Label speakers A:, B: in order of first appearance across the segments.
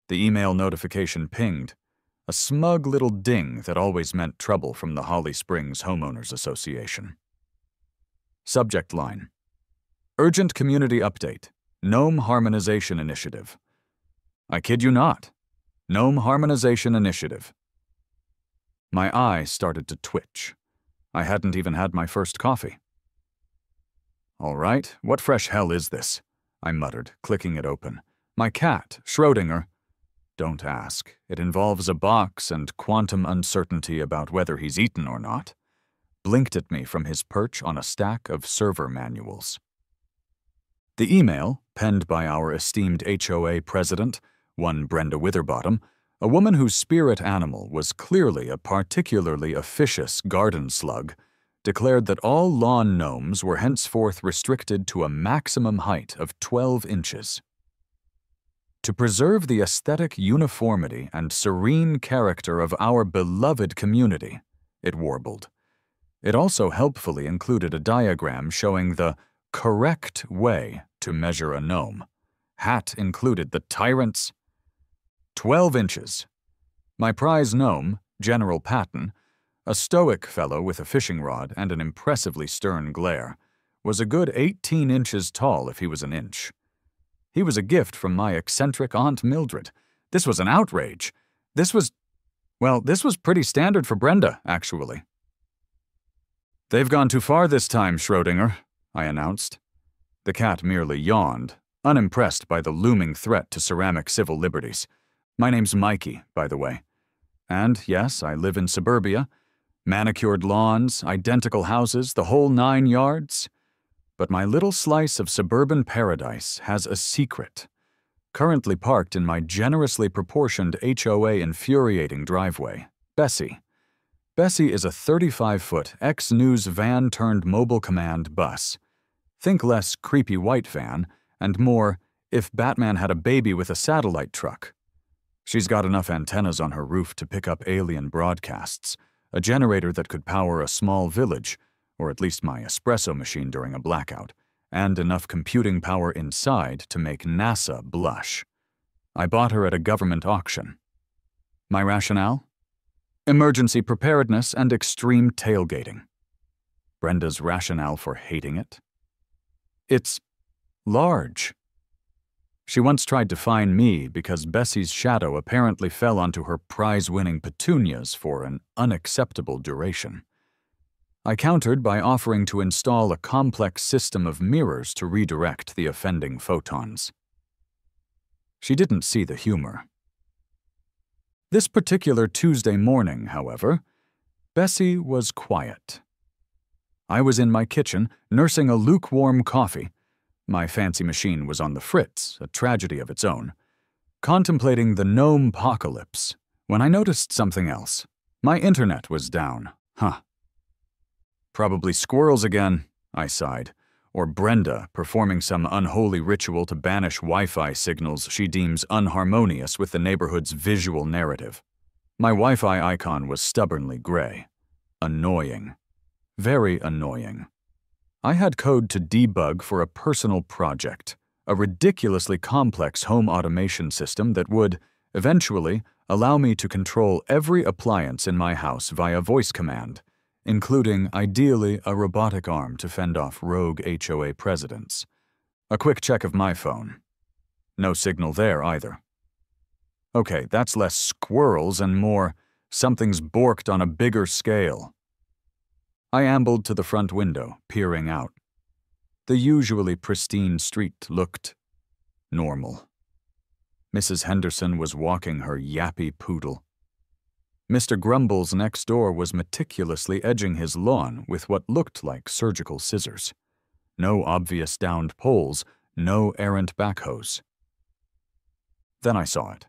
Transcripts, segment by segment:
A: The email notification pinged, a smug little ding that always meant trouble from the Holly Springs Homeowners Association. Subject line: Urgent Community Update, Gnome Harmonization Initiative. I kid you not. Gnome Harmonization Initiative. My eye started to twitch. I hadn't even had my first coffee. All right, what fresh hell is this? I muttered, clicking it open. My cat, Schrodinger. Don't ask. It involves a box and quantum uncertainty about whether he's eaten or not. Blinked at me from his perch on a stack of server manuals. The email, penned by our esteemed HOA president, one Brenda Witherbottom, a woman whose spirit animal was clearly a particularly officious garden slug, declared that all lawn gnomes were henceforth restricted to a maximum height of 12 inches. To preserve the aesthetic uniformity and serene character of our beloved community, it warbled. It also helpfully included a diagram showing the correct way to measure a gnome. Hat included the tyrant's 12 inches. My prize gnome, General Patton, a stoic fellow with a fishing rod and an impressively stern glare, was a good 18 inches tall if he was an inch. He was a gift from my eccentric Aunt Mildred. This was an outrage. This was pretty standard for Brenda, actually. They've gone too far this time, Schrodinger, I announced. The cat merely yawned, unimpressed by the looming threat to ceramic civil liberties. My name's Mikey, by the way. And yes, I live in suburbia. Manicured lawns, identical houses, the whole 9 yards. But my little slice of suburban paradise has a secret, currently parked in my generously proportioned HOA infuriating driveway, Bessie. Bessie is a 35-foot ex-news van-turned-mobile command bus. Think less creepy white van, and more if Batman had a baby with a satellite truck. She's got enough antennas on her roof to pick up alien broadcasts, a generator that could power a small village, or at least my espresso machine during a blackout, and enough computing power inside to make NASA blush. I bought her at a government auction. My rationale? Emergency preparedness and extreme tailgating. Brenda's rationale for hating it? It's large. She once tried to fine me because Bessie's shadow apparently fell onto her prize-winning petunias for an unacceptable duration. I countered by offering to install a complex system of mirrors to redirect the offending photons. She didn't see the humor. This particular Tuesday morning, however, Bessie was quiet. I was in my kitchen, nursing a lukewarm coffee. My fancy machine was on the fritz, a tragedy of its own, contemplating the gnome-pocalypse, when I noticed something else. My internet was down. Probably squirrels again, I sighed, or Brenda performing some unholy ritual to banish Wi-Fi signals she deems unharmonious with the neighborhood's visual narrative. My Wi-Fi icon was stubbornly gray. Annoying. Very annoying. I had code to debug for a personal project, a ridiculously complex home automation system that would, eventually, allow me to control every appliance in my house via voice command, including, ideally, a robotic arm to fend off rogue HOA presidents. A quick check of my phone. No signal there, either. Okay, that's less squirrels and more something's borked on a bigger scale. I ambled to the front window, peering out. The usually pristine street looked normal. Mrs. Henderson was walking her yappy poodle. Mr. Grumbles next door was meticulously edging his lawn with what looked like surgical scissors. No obvious downed poles, no errant backhoes. Then I saw it.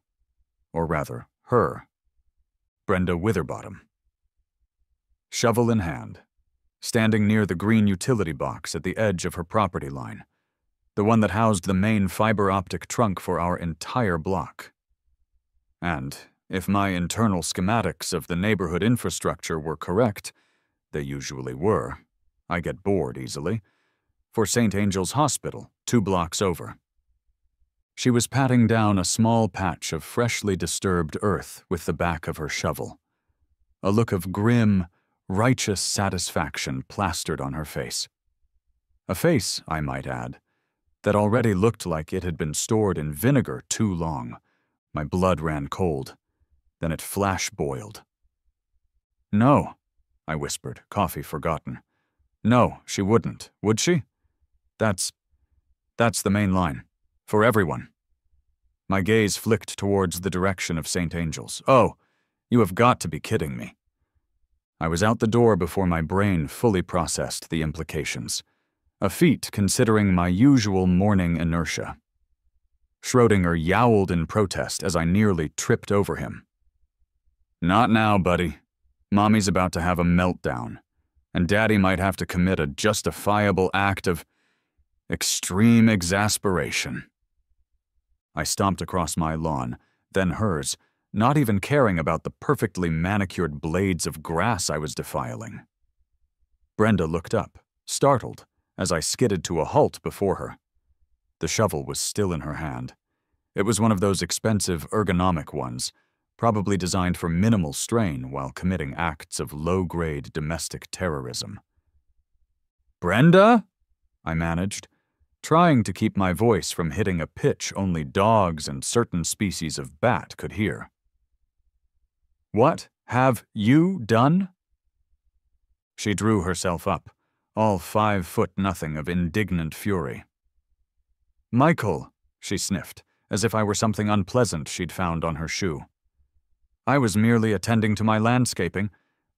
A: Or rather, her. Brenda Witherbottom. Shovel in hand, standing near the green utility box at the edge of her property line, the one that housed the main fiber-optic trunk for our entire block. And, if my internal schematics of the neighborhood infrastructure were correct, they usually were, I get bored easily, for St. Angel's Hospital, 2 blocks over. She was patting down a small patch of freshly disturbed earth with the back of her shovel. A look of grim, righteous satisfaction plastered on her face. A face, I might add, that already looked like it had been stored in vinegar too long. My blood ran cold. Then it flash-boiled. "No," I whispered, coffee forgotten. "No, she wouldn't, would she? That's the main line. For everyone." My gaze flicked towards the direction of St. Angel's. "Oh, you have got to be kidding me." I was out the door before my brain fully processed the implications. A feat considering my usual morning inertia. Schrödinger yowled in protest as I nearly tripped over him. "Not now, buddy. Mommy's about to have a meltdown, and Daddy might have to commit a justifiable act of extreme exasperation." I stomped across my lawn, then hers, not even caring about the perfectly manicured blades of grass I was defiling. Brenda looked up, startled, as I skidded to a halt before her. The shovel was still in her hand. It was one of those expensive ergonomic ones, probably designed for minimal strain while committing acts of low-grade domestic terrorism. "Brenda?" I managed, trying to keep my voice from hitting a pitch only dogs and certain species of bat could hear. "What have you done?" She drew herself up, all 5'0" of indignant fury. "Michael," she sniffed, as if I were something unpleasant she'd found on her shoe. "I was merely attending to my landscaping.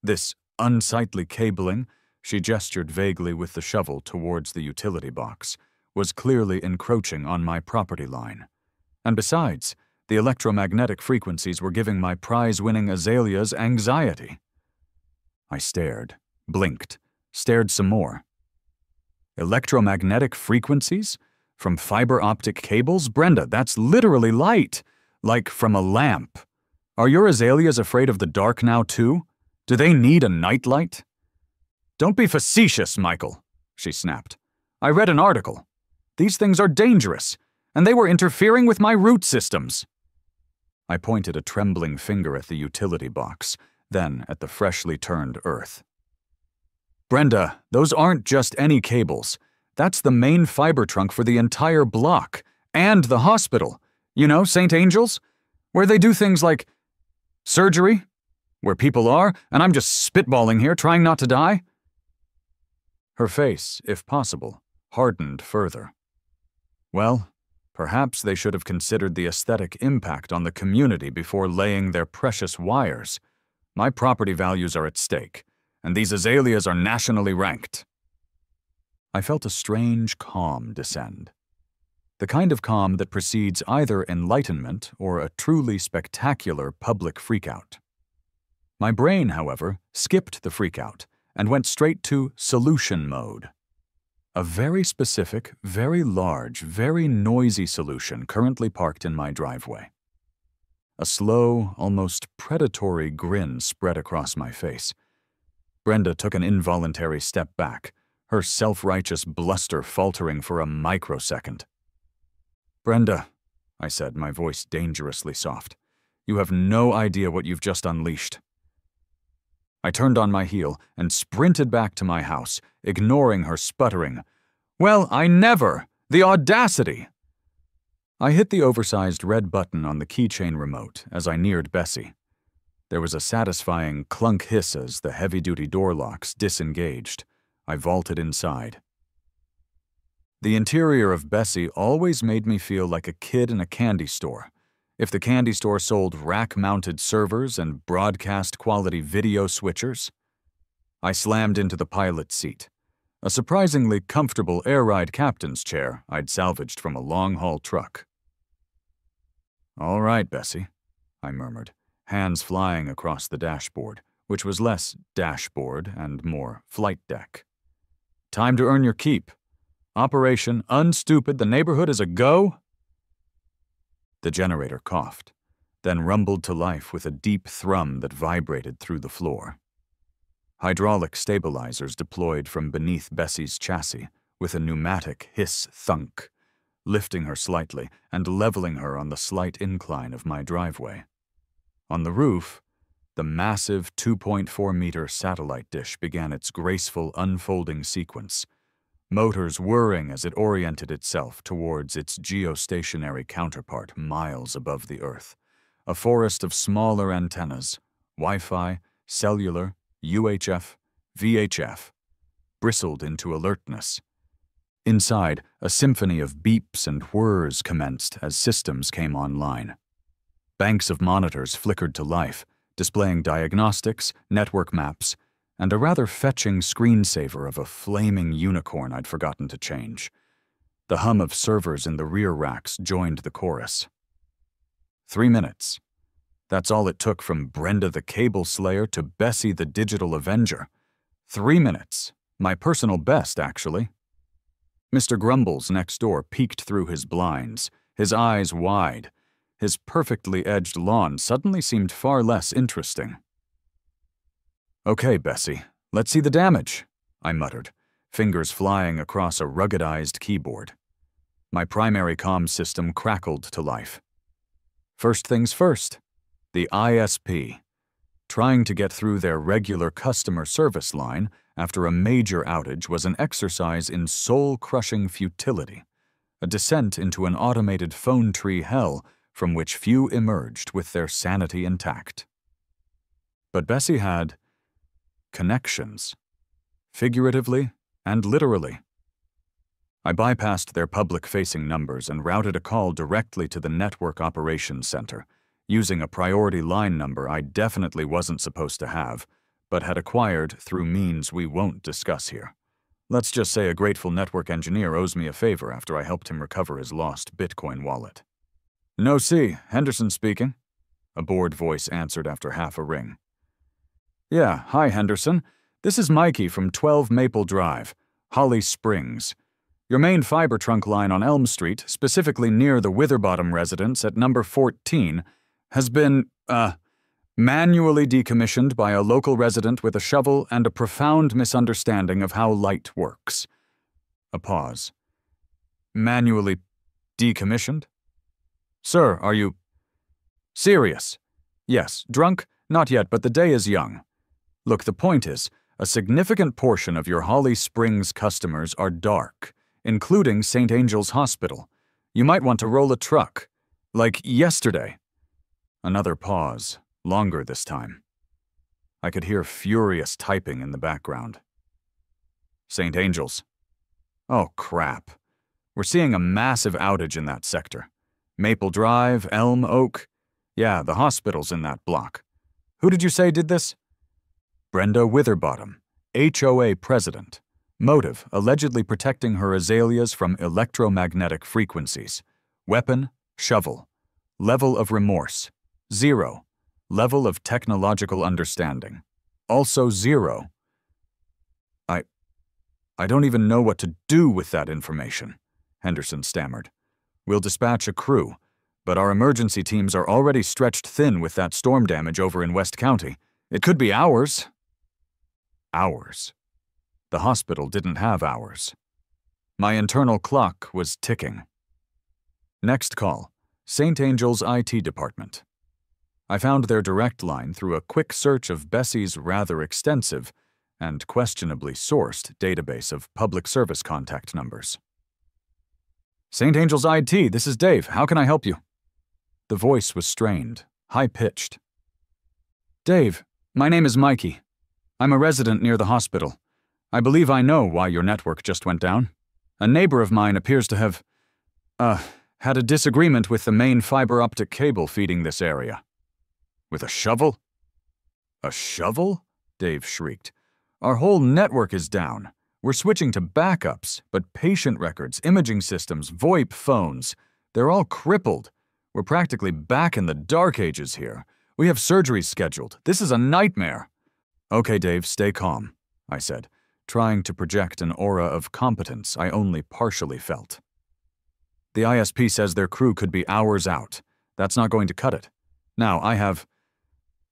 A: This unsightly cabling," she gestured vaguely with the shovel towards the utility box, "was clearly encroaching on my property line. And besides, the electromagnetic frequencies were giving my prize-winning azaleas anxiety." I stared, blinked, stared some more. "Electromagnetic frequencies? From fiber optic cables? Brenda, that's literally light! Like from a lamp. Are your azaleas afraid of the dark now, too? Do they need a nightlight?" "Don't be facetious, Michael," she snapped. "I read an article. These things are dangerous, and they were interfering with my root systems." I pointed a trembling finger at the utility box, then at the freshly turned earth. "Brenda, those aren't just any cables. That's the main fiber trunk for the entire block, and the hospital. You know, St. Angel's? Where they do things like surgery, where people are, and I'm just spitballing here, trying not to die." Her face, if possible, hardened further. Well, perhaps they should have considered the aesthetic impact on the community before laying their precious wires. My property values are at stake, and these azaleas are nationally ranked. I felt a strange calm descend. The kind of calm that precedes either enlightenment or a truly spectacular public freakout. My brain, however, skipped the freakout and went straight to solution mode. A very specific, very large, very noisy solution currently parked in my driveway. A slow, almost predatory grin spread across my face. Brenda took an involuntary step back, her self-righteous bluster faltering for a microsecond. "Brenda," I said, my voice dangerously soft, "you have no idea what you've just unleashed." I turned on my heel and sprinted back to my house, ignoring her sputtering, "Well, I never! The audacity!" I hit the oversized red button on the keychain remote as I neared Bessie. There was a satisfying clunk hiss as the heavy-duty door locks disengaged. I vaulted inside. The interior of Bessie always made me feel like a kid in a candy store. If the candy store sold rack-mounted servers and broadcast-quality video switchers. I slammed into the pilot's seat, a surprisingly comfortable air-ride captain's chair I'd salvaged from a long-haul truck. "All right, Bessie," I murmured, hands flying across the dashboard, which was less dashboard and more flight deck. "Time to earn your keep. Operation Unstupid, the neighborhood is a go?" The generator coughed, then rumbled to life with a deep thrum that vibrated through the floor. Hydraulic stabilizers deployed from beneath Bessie's chassis with a pneumatic hiss thunk, lifting her slightly and leveling her on the slight incline of my driveway. On the roof, the massive 2.4-meter satellite dish began its graceful unfolding sequence, motors whirring as it oriented itself towards its geostationary counterpart miles above the Earth. A forest of smaller antennas, Wi-Fi, cellular, UHF, VHF, bristled into alertness. Inside, a symphony of beeps and whirs commenced as systems came online. Banks of monitors flickered to life, displaying diagnostics, network maps, and a rather fetching screensaver of a flaming unicorn I'd forgotten to change. The hum of servers in the rear racks joined the chorus. 3 minutes. That's all it took from Brenda the Cable Slayer to Bessie the Digital Avenger. 3 minutes. My personal best, actually. Mr. Grumbles next door peeked through his blinds, his eyes wide. His perfectly edged lawn suddenly seemed far less interesting. "Okay, Bessie, let's see the damage," I muttered, fingers flying across a ruggedized keyboard. My primary comm system crackled to life. First things first, the ISP. Trying to get through their regular customer service line after a major outage was an exercise in soul-crushing futility, a descent into an automated phone tree hell from which few emerged with their sanity intact. But Bessie had connections, figuratively and literally. I bypassed their public-facing numbers and routed a call directly to the Network Operations Center, using a priority line number I definitely wasn't supposed to have, but had acquired through means we won't discuss here. Let's just say a grateful network engineer owes me a favor after I helped him recover his lost Bitcoin wallet. "No, see, Henderson speaking," a bored voice answered after half a ring. "Yeah, hi, Henderson. This is Mikey from 12 Maple Drive, Holly Springs. Your main fiber trunk line on Elm Street, specifically near the Witherbottom residence at number 14, has been, manually decommissioned by a local resident with a shovel and a profound misunderstanding of how light works." A pause. "Manually decommissioned? Sir, are you serious?" "Yes. Drunk? Not yet, but the day is young. Look, the point is, a significant portion of your Holly Springs customers are dark, including St. Angel's Hospital. You might want to roll a truck. Like yesterday." Another pause, longer this time. I could hear furious typing in the background. "St. Angel's. Oh, crap. We're seeing a massive outage in that sector. Maple Drive, Elm, Oak. Yeah, the hospital's in that block. Who did you say did this?" "Brenda Witherbottom, HOA president. Motive, allegedly protecting her azaleas from electromagnetic frequencies. Weapon, shovel. Level of remorse, 0. Level of technological understanding, also 0. I don't even know what to do with that information," Henderson stammered. "We'll dispatch a crew, but our emergency teams are already stretched thin with that storm damage over in West County. It could be hours." Hours. The hospital didn't have hours. My internal clock was ticking. Next call, St. Angel's IT department. I found their direct line through a quick search of Bessie's rather extensive and questionably sourced database of public service contact numbers. "St. Angel's IT, this is Dave. How can I help you?" The voice was strained, high-pitched. "Dave, my name is Mikey. I'm a resident near the hospital. I believe I know why your network just went down. A neighbor of mine appears to have, had a disagreement with the main fiber optic cable feeding this area." "With a shovel?" "A shovel?" Dave shrieked. "Our whole network is down. We're switching to backups, but patient records, imaging systems, VoIP phones, they're all crippled. We're practically back in the dark ages here. We have surgeries scheduled. This is a nightmare." "Okay, Dave, stay calm," I said, trying to project an aura of competence I only partially felt. "The ISP says their crew could be hours out. That's not going to cut it. Now, I have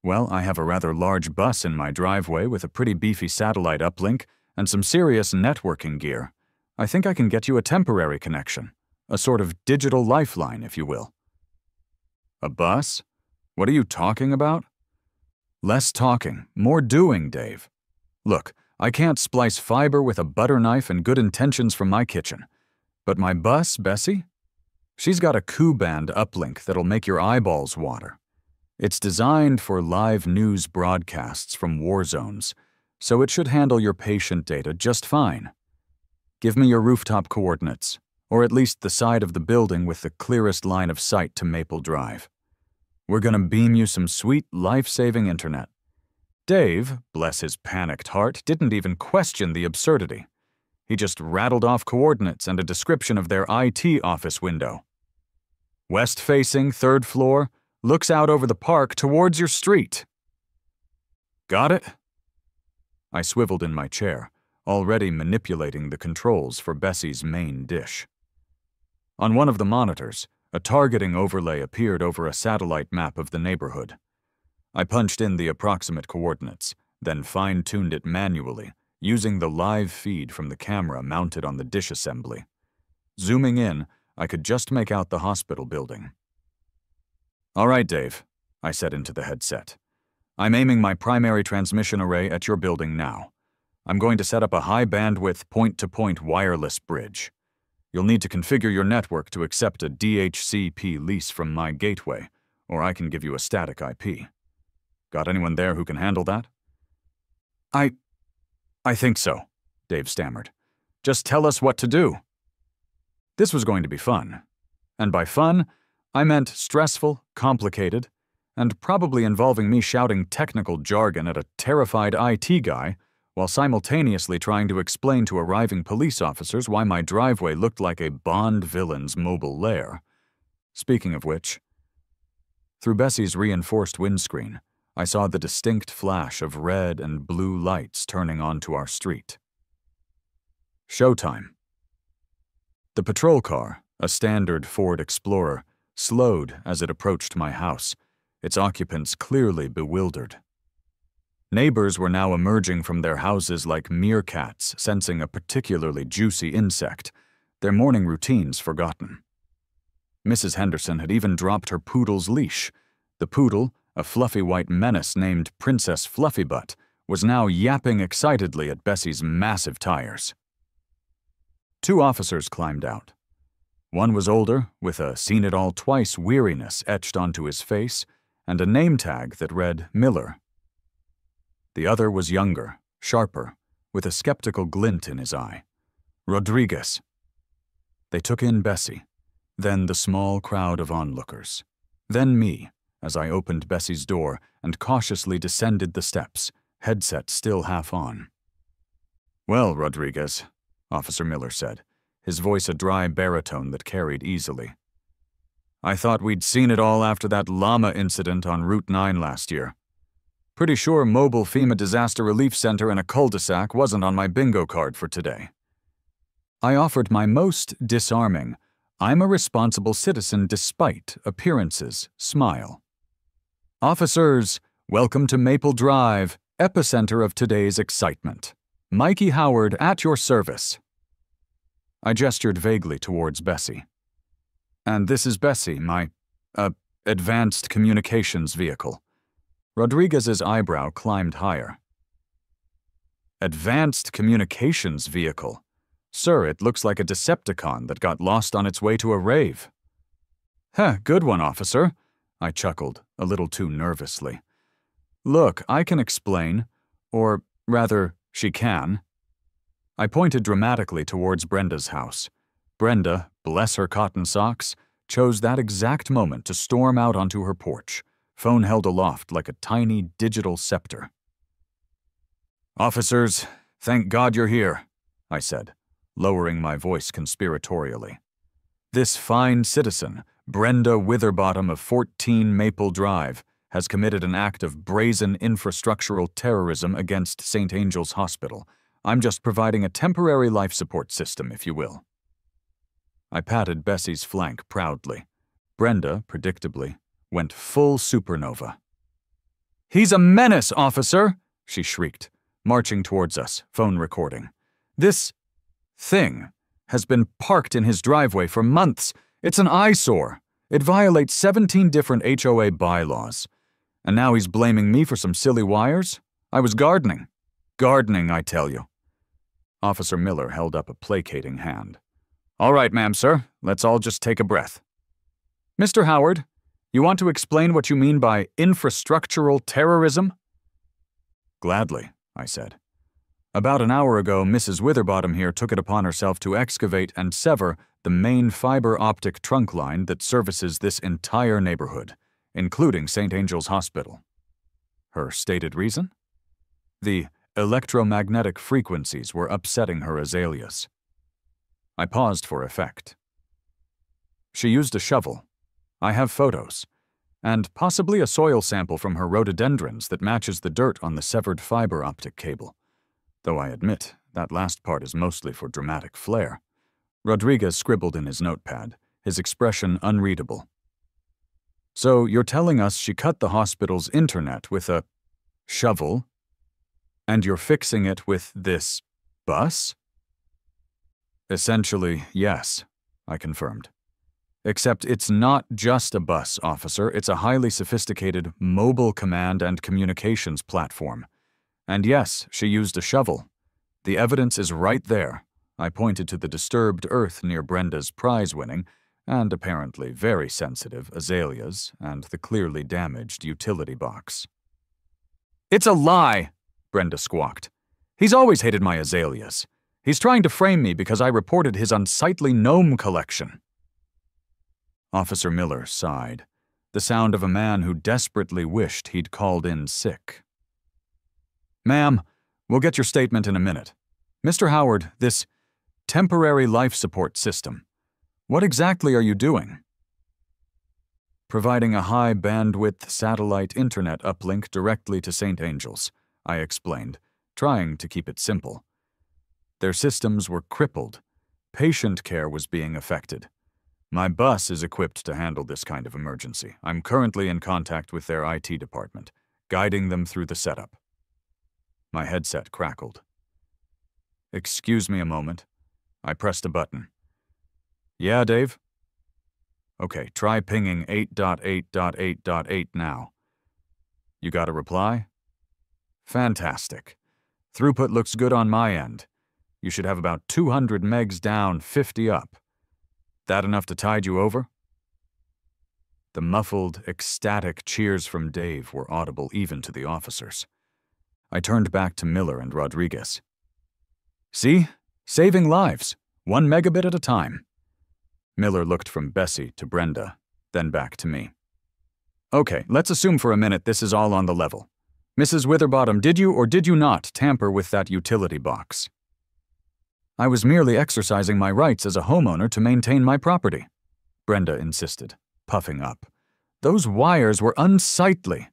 A: a rather large bus in my driveway with a pretty beefy satellite uplink and some serious networking gear. I think I can get you a temporary connection. A sort of digital lifeline, if you will. A bus? What are you talking about? Less talking, more doing, Dave. Look, I can't splice fiber with a butter knife and good intentions from my kitchen. But my bus, Bessie? She's got a Q-band uplink that'll make your eyeballs water. It's designed for live news broadcasts from war zones, so it should handle your patient data just fine. Give me your rooftop coordinates, or at least the side of the building with the clearest line of sight to Maple Drive. We're gonna beam you some sweet, life-saving internet. Dave, bless his panicked heart, didn't even question the absurdity. He just rattled off coordinates and a description of their IT office window. West-facing, 3rd floor, looks out over the park towards your street. Got it? I swiveled in my chair, already manipulating the controls for Bessie's main dish. On one of the monitors, a targeting overlay appeared over a satellite map of the neighborhood. I punched in the approximate coordinates, then fine-tuned it manually, using the live feed from the camera mounted on the dish assembly. Zooming in, I could just make out the hospital building. All right, Dave, I said into the headset. I'm aiming my primary transmission array at your building now. I'm going to set up a high-bandwidth point-to-point wireless bridge. You'll need to configure your network to accept a DHCP lease from my gateway, or I can give you a static IP. Got anyone there who can handle that? I think so, Dave stammered. Just tell us what to do. This was going to be fun. And by fun, I meant stressful, complicated, and probably involving me shouting technical jargon at a terrified IT guy while simultaneously trying to explain to arriving police officers why my driveway looked like a Bond villain's mobile lair. Speaking of which, through Bessie's reinforced windscreen, I saw the distinct flash of red and blue lights turning onto our street. Showtime. The patrol car, a standard Ford Explorer, slowed as it approached my house, its occupants clearly bewildered. Neighbors were now emerging from their houses like meerkats sensing a particularly juicy insect, their morning routines forgotten. Mrs. Henderson had even dropped her poodle's leash. The poodle, a fluffy white menace named Princess Fluffybutt, was now yapping excitedly at Bessie's massive tires. 2 officers climbed out. One was older, with a seen-it-all-twice weariness etched onto his face, and a name tag that read Miller. The other was younger, sharper, with a skeptical glint in his eye. Rodriguez. They took in Bessie, then the small crowd of onlookers, then me, as I opened Bessie's door and cautiously descended the steps, headset still half on. "Well, Rodriguez," Officer Miller said, his voice a dry baritone that carried easily. "I thought we'd seen it all after that llama incident on Route 9 last year. Pretty sure Mobile FEMA Disaster Relief Center in a cul-de-sac wasn't on my bingo card for today." I offered my most disarming, "I'm a responsible citizen despite appearances" smile. "Officers, welcome to Maple Drive, epicenter of today's excitement. Mikey Howard at your service." I gestured vaguely towards Bessie. "And this is Bessie, my, advanced communications vehicle." Rodriguez's eyebrow climbed higher. "Advanced communications vehicle? Sir, it looks like a Decepticon that got lost on its way to a rave." "Heh, good one, officer," I chuckled, a little too nervously. "Look, I can explain, or rather, she can." I pointed dramatically towards Brenda's house. Brenda, bless her cotton socks, chose that exact moment to storm out onto her porch, phone held aloft like a tiny digital scepter. "Officers, thank God you're here," I said, lowering my voice conspiratorially. "This fine citizen, Brenda Witherbottom of 14 Maple Drive, has committed an act of brazen infrastructural terrorism against St. Angel's Hospital. I'm just providing a temporary life support system, if you will." I patted Bessie's flank proudly. Brenda, predictably, went full supernova. "He's a menace, officer!" she shrieked, marching towards us, phone recording. "This thing has been parked in his driveway for months. It's an eyesore. It violates 17 different HOA bylaws. And now he's blaming me for some silly wires? I was gardening. Gardening, I tell you." Officer Miller held up a placating hand. "All right, ma'am, sir. Let's all just take a breath. Mr. Howard, you want to explain what you mean by infrastructural terrorism?" "Gladly," I said. "About an hour ago, Mrs. Witherbottom here took it upon herself to excavate and sever the main fiber optic trunk line that services this entire neighborhood, including St. Angel's Hospital." Her stated reason? The electromagnetic frequencies were upsetting her azaleas. I paused for effect. "She used a shovel. I have photos, and possibly a soil sample from her rhododendrons that matches the dirt on the severed fiber optic cable. Though I admit, that last part is mostly for dramatic flair." Rodriguez scribbled in his notepad, his expression unreadable. "So you're telling us she cut the hospital's internet with a shovel, and you're fixing it with this bus?" "Essentially, yes," I confirmed. "Except it's not just a bus, officer. It's a highly sophisticated mobile command and communications platform. And yes, she used a shovel. The evidence is right there." I pointed to the disturbed earth near Brenda's prize-winning, and apparently very sensitive, azaleas and the clearly damaged utility box. "It's a lie," Brenda squawked. "He's always hated my azaleas. He's trying to frame me because I reported his unsightly gnome collection." Officer Miller sighed, the sound of a man who desperately wished he'd called in sick. "Ma'am, we'll get your statement in a minute. Mr. Howard, this temporary life support system, what exactly are you doing?" "Providing a high-bandwidth satellite internet uplink directly to St. Angel's," I explained, trying to keep it simple. Their systems were crippled. Patient care was being affected. My bus is equipped to handle this kind of emergency. I'm currently in contact with their IT department, guiding them through the setup. My headset crackled. "Excuse me a moment." I pressed a button. "Yeah, Dave?" "Okay, try pinging 8.8.8.8 now." "You got a reply?" "Fantastic. Throughput looks good on my end. You should have about 200 megs down, 50 up. That enough to tide you over?" The muffled, ecstatic cheers from Dave were audible even to the officers. I turned back to Miller and Rodriguez. "See? Saving lives, 1 megabit at a time." Miller looked from Bessie to Brenda, then back to me. "Okay, let's assume for a minute this is all on the level. Mrs. Witherbottom, did you or did you not tamper with that utility box?" "I was merely exercising my rights as a homeowner to maintain my property," Brenda insisted, puffing up. "Those wires were unsightly."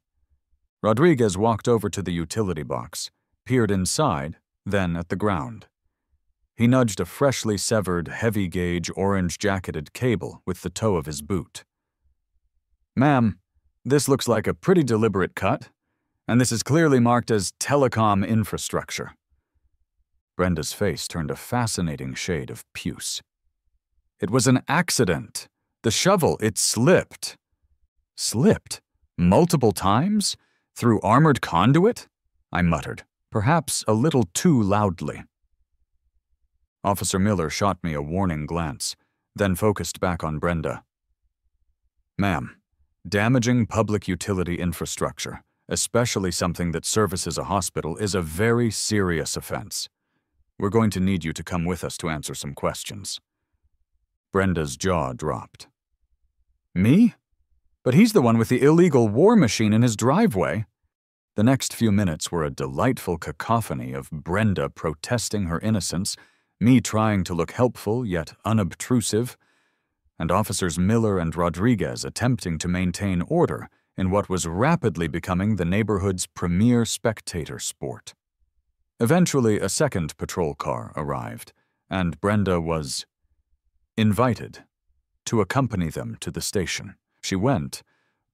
A: Rodriguez walked over to the utility box, peered inside, then at the ground. He nudged a freshly severed, heavy-gauge, orange-jacketed cable with the toe of his boot. "Ma'am, this looks like a pretty deliberate cut, and this is clearly marked as telecom infrastructure." Brenda's face turned a fascinating shade of puce. "It was an accident. The shovel, it slipped." "Slipped? Multiple times? Through armored conduit?" I muttered, perhaps a little too loudly. Officer Miller shot me a warning glance, then focused back on Brenda. "Ma'am, damaging public utility infrastructure, especially something that services a hospital, is a very serious offense. We're going to need you to come with us to answer some questions." Brenda's jaw dropped. "Me? But he's the one with the illegal war machine in his driveway." The next few minutes were a delightful cacophony of Brenda protesting her innocence, me trying to look helpful yet unobtrusive, and Officers Miller and Rodriguez attempting to maintain order in what was rapidly becoming the neighborhood's premier spectator sport. Eventually, a second patrol car arrived, and Brenda was invited to accompany them to the station. She went,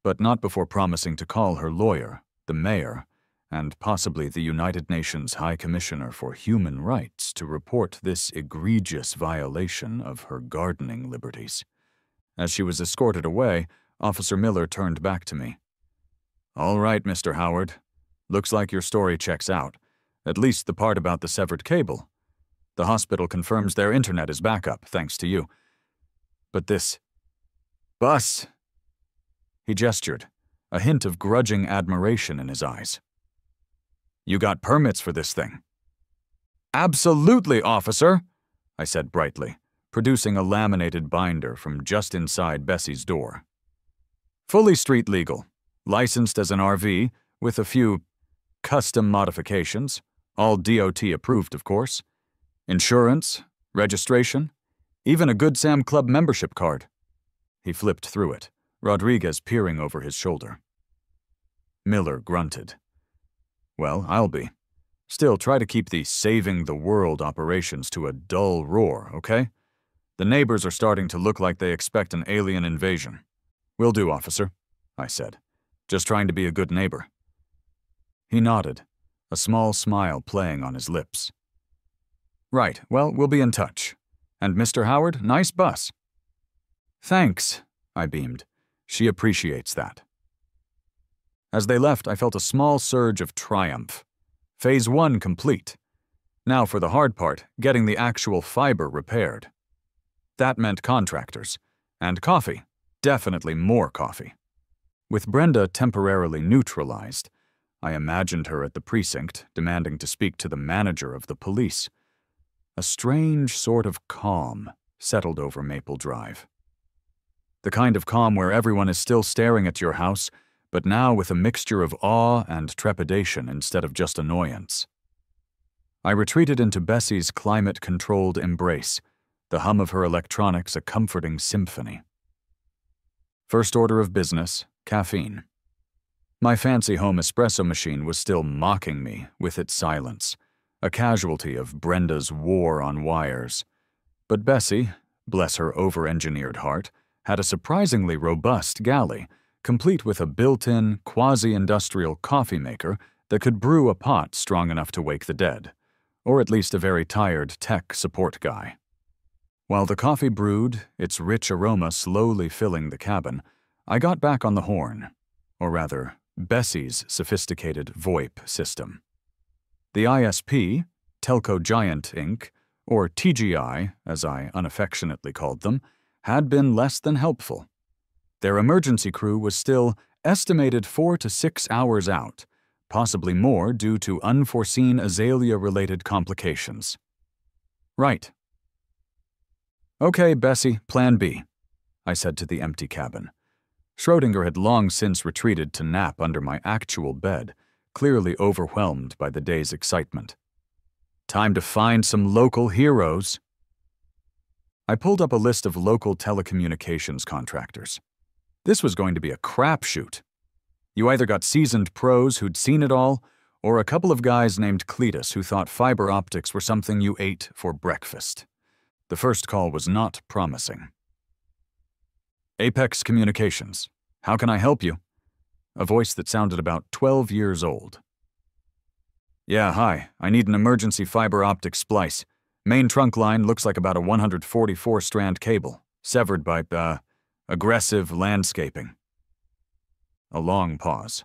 A: but not before promising to call her lawyer, the mayor, and possibly the United Nations High Commissioner for Human Rights to report this egregious violation of her gardening liberties. As she was escorted away, Officer Miller turned back to me. "All right, Mr. Howard. Looks like your story checks out, at least the part about the severed cable. The hospital confirms their internet is back up, thanks to you. But this bus..." He gestured, a hint of grudging admiration in his eyes. "You got permits for this thing?" "Absolutely, officer," I said brightly, producing a laminated binder from just inside Bessie's door. "Fully street legal, licensed as an RV, with a few custom modifications, all DOT approved, of course. Insurance, registration, even a Good Sam Club membership card." He flipped through it, Rodriguez peering over his shoulder. Miller grunted. "Well, I'll be. Still, try to keep the saving the world operations to a dull roar, okay? The neighbors are starting to look like they expect an alien invasion." "Will do, officer," I said, just trying to be a good neighbor. He nodded, a small smile playing on his lips. "Right, well, we'll be in touch. And Mr. Howard, nice bus." "Thanks," I beamed. "She appreciates that." As they left, I felt a small surge of triumph. Phase 1 complete. Now for the hard part, getting the actual fiber repaired. That meant contractors. And coffee. Definitely more coffee. With Brenda temporarily neutralized, I imagined her at the precinct, demanding to speak to the manager of the police. A strange sort of calm settled over Maple Drive. The kind of calm where everyone is still staring at your house, but now with a mixture of awe and trepidation instead of just annoyance. I retreated into Bessie's climate-controlled embrace, the hum of her electronics a comforting symphony. First order of business, caffeine. My fancy home espresso machine was still mocking me with its silence, a casualty of Brenda's war on wires. But Bessie, bless her over-engineered heart, had a surprisingly robust galley, complete with a built-in, quasi-industrial coffee maker that could brew a pot strong enough to wake the dead, or at least a very tired tech support guy. While the coffee brewed, its rich aroma slowly filling the cabin, I got back on the horn, or rather, Bessie's sophisticated VoIP system. The ISP, Telco Giant Inc., or TGI, as I unaffectionately called them, had been less than helpful. Their emergency crew was still estimated 4 to 6 hours out, possibly more due to unforeseen Azalea-related complications. "Right." "Okay, Bessie, Plan B," I said to the empty cabin. Schrodinger had long since retreated to nap under my actual bed, clearly overwhelmed by the day's excitement. "Time to find some local heroes." I pulled up a list of local telecommunications contractors. This was going to be a crapshoot. You either got seasoned pros who'd seen it all, or a couple of guys named Cletus who thought fiber optics were something you ate for breakfast. The first call was not promising. "Apex Communications. How can I help you?" A voice that sounded about 12 years old. "Yeah, hi. I need an emergency fiber optic splice. Main trunk line looks like about a 144-strand cable, severed by, aggressive landscaping." A long pause.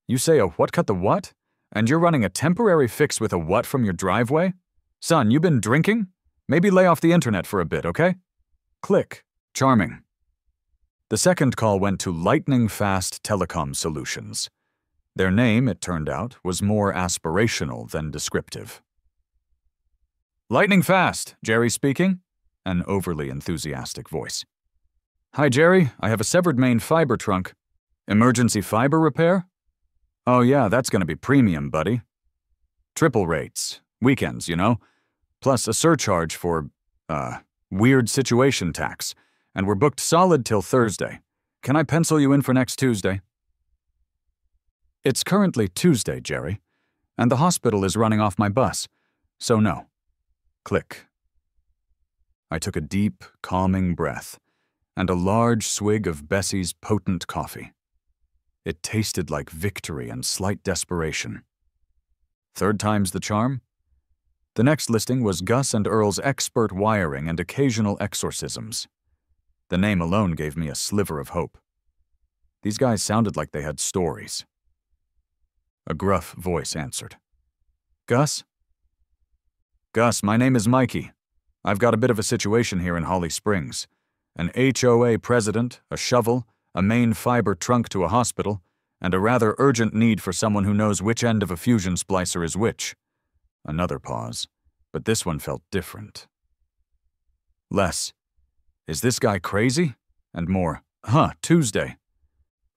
A: "You say a what cut the what? And you're running a temporary fix with a what from your driveway? Son, you been drinking? Maybe lay off the internet for a bit, okay?" Click. Charming. The second call went to Lightning Fast Telecom Solutions. Their name, it turned out, was more aspirational than descriptive. "Lightning Fast, Jerry speaking," an overly enthusiastic voice. "Hi, Jerry. I have a severed main fiber trunk. Emergency fiber repair? Oh yeah, that's gonna be premium, buddy. Triple rates. Weekends, you know. Plus a surcharge for, weird situation tax. And we're booked solid till Thursday. Can I pencil you in for next Tuesday?" "It's currently Tuesday, Jerry, and the hospital is running off my bus, so no." Click. I took a deep, calming breath and a large swig of Bessie's potent coffee. It tasted like victory and slight desperation. Third time's the charm? The next listing was Gus and Earl's expert wiring and occasional exorcisms. The name alone gave me a sliver of hope. These guys sounded like they had stories. A gruff voice answered. Gus? Gus, my name is Mikey. I've got a bit of a situation here in Holly Springs. An HOA president, a shovel, a main fiber trunk to a hospital, and a rather urgent need for someone who knows which end of a fusion splicer is which. Another pause, but this one felt different. Less, is this guy crazy? And more, Tuesday.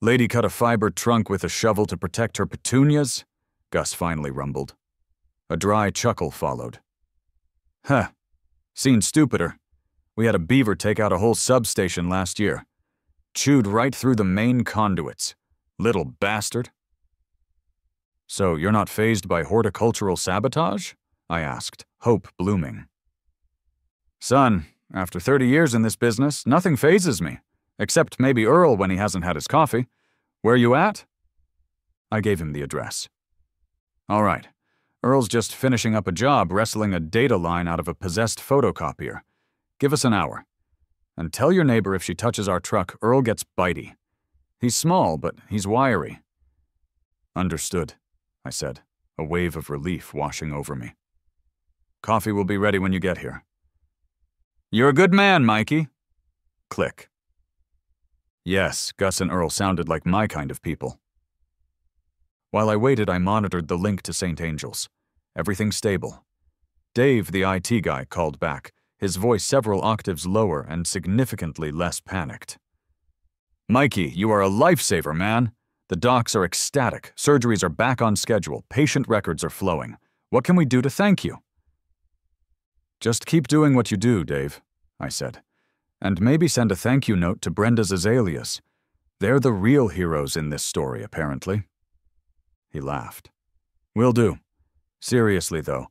A: Lady cut a fiber trunk with a shovel to protect her petunias? Gus finally rumbled. A dry chuckle followed. Seen stupider. We had a beaver take out a whole substation last year. Chewed right through the main conduits. Little bastard. So you're not fazed by horticultural sabotage? I asked, hope blooming. Son, after 30 years in this business, nothing fazes me. Except maybe Earl when he hasn't had his coffee. Where you at? I gave him the address. All right. Earl's just finishing up a job wrestling a data line out of a possessed photocopier. Give us an hour. And tell your neighbor if she touches our truck, Earl gets bitey. He's small, but he's wiry. Understood, I said, a wave of relief washing over me. Coffee will be ready when you get here. You're a good man, Mikey. Click. Yes, Gus and Earl sounded like my kind of people. While I waited, I monitored the link to St. Angel's. Everything stable. Dave, the IT guy, called back, his voice several octaves lower and significantly less panicked. Mikey, you are a lifesaver, man. The docs are ecstatic. Surgeries are back on schedule. Patient records are flowing. What can we do to thank you? Just keep doing what you do, Dave, I said. And maybe send a thank you note to Brenda's azaleas. They're the real heroes in this story, apparently. He laughed. Will do. Seriously, though,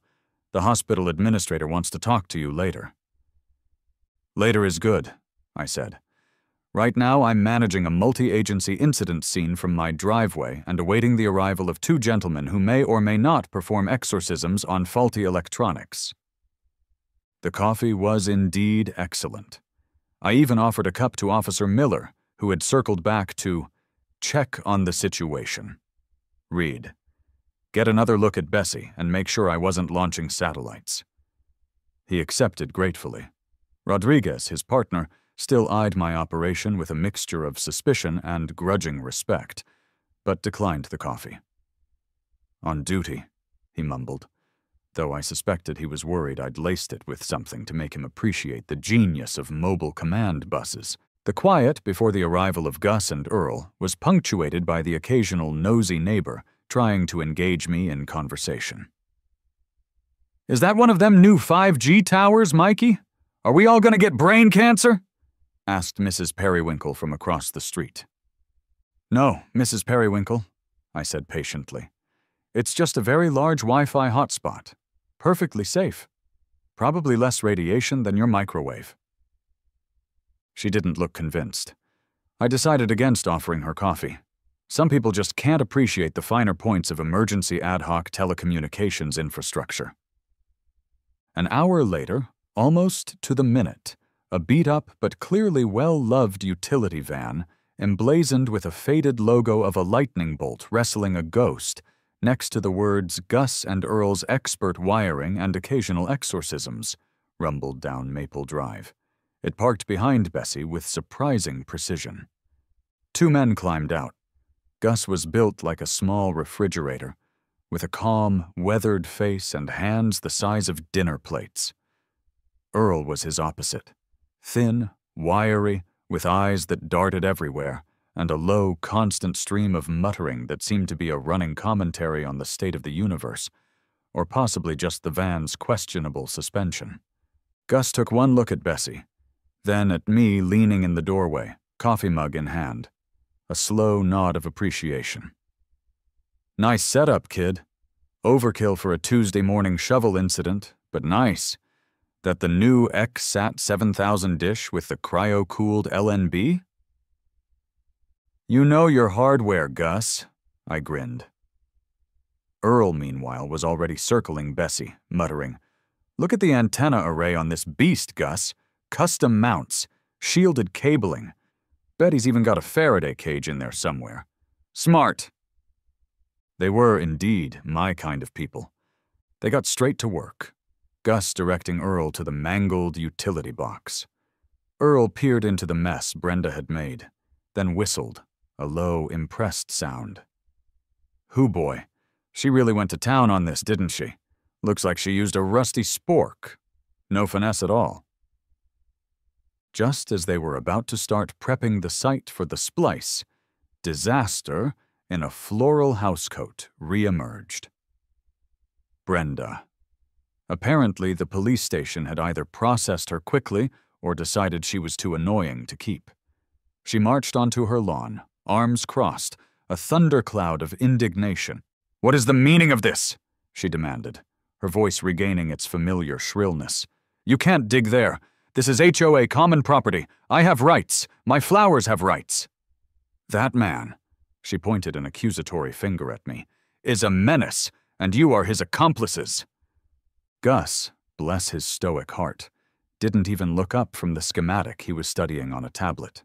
A: the hospital administrator wants to talk to you later. Later is good, I said. Right now, I'm managing a multi-agency incident scene from my driveway and awaiting the arrival of 2 gentlemen who may or may not perform exorcisms on faulty electronics. The coffee was indeed excellent. I even offered a cup to Officer Miller, who had circled back to check on the situation. Read. Get another look at Bessie and make sure I wasn't launching satellites. He accepted gratefully. Rodriguez, his partner, still eyed my operation with a mixture of suspicion and grudging respect, but declined the coffee. On duty, he mumbled, though I suspected he was worried I'd laced it with something to make him appreciate the genius of mobile command buses. The quiet before the arrival of Gus and Earl was punctuated by the occasional nosy neighbor trying to engage me in conversation. Is that one of them new 5G towers, Mikey? Are we all going to get brain cancer? Asked Mrs. Periwinkle from across the street. No, Mrs. Periwinkle, I said patiently. It's just a very large Wi-Fi hotspot. Perfectly safe. Probably less radiation than your microwave. She didn't look convinced. I decided against offering her coffee. Some people just can't appreciate the finer points of emergency ad hoc telecommunications infrastructure. An hour later, almost to the minute, a beat-up but clearly well-loved utility van, emblazoned with a faded logo of a lightning bolt wrestling a ghost, next to the words Gus and Earl's expert wiring and occasional exorcisms, rumbled down Maple Drive. It parked behind Bessie with surprising precision. 2 men climbed out. Gus was built like a small refrigerator, with a calm, weathered face and hands the size of dinner plates. Earl was his opposite. Thin, wiry, with eyes that darted everywhere, and a low, constant stream of muttering that seemed to be a running commentary on the state of the universe, or possibly just the van's questionable suspension. Gus took one look at Bessie, then at me leaning in the doorway, coffee mug in hand. A slow nod of appreciation. Nice setup, kid. Overkill for a Tuesday morning shovel incident, but nice. That the new XSat 7000 dish with the cryo-cooled LNB? "You know your hardware, Gus," I grinned. Earl, meanwhile, was already circling Bessie, muttering, "Look at the antenna array on this beast, Gus. Custom mounts, shielded cabling. Bet he's even got a Faraday cage in there somewhere. Smart." They were, indeed, my kind of people. They got straight to work, Gus directing Earl to the mangled utility box. Earl peered into the mess Brenda had made, then whistled, a low, impressed sound. "Hoo boy, she really went to town on this, didn't she? Looks like she used a rusty spork. No finesse at all." Just as they were about to start prepping the site for the splice, disaster in a floral housecoat re-emerged. Brenda. Apparently, the police station had either processed her quickly or decided she was too annoying to keep. She marched onto her lawn, arms crossed, a thundercloud of indignation. "What is the meaning of this?" she demanded, her voice regaining its familiar shrillness. "You can't dig there. This is HOA common property. I have rights. My flowers have rights." "That man," she pointed an accusatory finger at me, "is a menace, and you are his accomplices." Gus, bless his stoic heart, didn't even look up from the schematic he was studying on a tablet.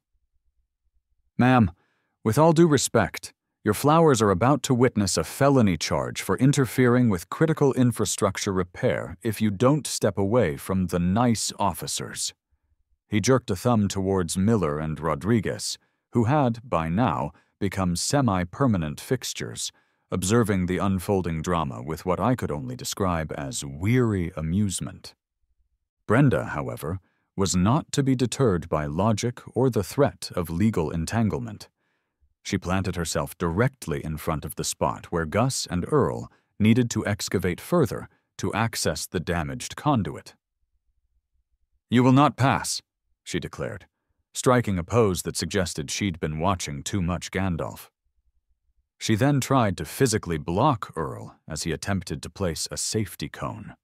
A: "Ma'am, with all due respect, your flowers are about to witness a felony charge for interfering with critical infrastructure repair if you don't step away from the nice officers." He jerked a thumb towards Miller and Rodriguez, who had, by now, become semi-permanent fixtures, observing the unfolding drama with what I could only describe as weary amusement. Brenda, however, was not to be deterred by logic or the threat of legal entanglement. She planted herself directly in front of the spot where Gus and Earl needed to excavate further to access the damaged conduit. "You will not pass," she declared, striking a pose that suggested she'd been watching too much Gandalf. She then tried to physically block Earl as he attempted to place a safety cone.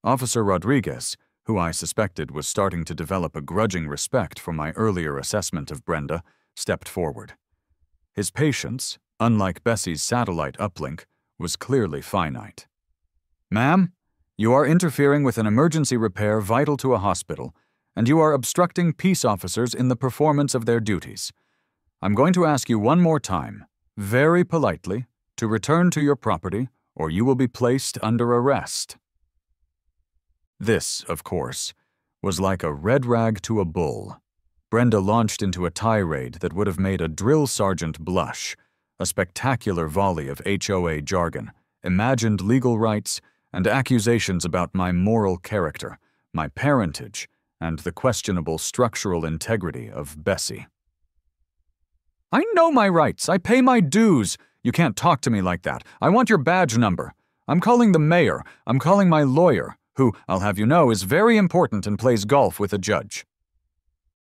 A: Officer Rodriguez, who I suspected was starting to develop a grudging respect for my earlier assessment of Brenda, stepped forward. His patience, unlike Bessie's satellite uplink, was clearly finite. "Ma'am, you are interfering with an emergency repair vital to a hospital, and you are obstructing peace officers in the performance of their duties. I'm going to ask you one more time, very politely, to return to your property, or you will be placed under arrest." This, of course, was like a red rag to a bull. Brenda launched into a tirade that would have made a drill sergeant blush, a spectacular volley of HOA jargon, imagined legal rights, and accusations about my moral character, my parentage, and the questionable structural integrity of Bessie. "I know my rights. I pay my dues. You can't talk to me like that. I want your badge number. I'm calling the mayor. I'm calling my lawyer, who, I'll have you know, is very important and plays golf with a judge."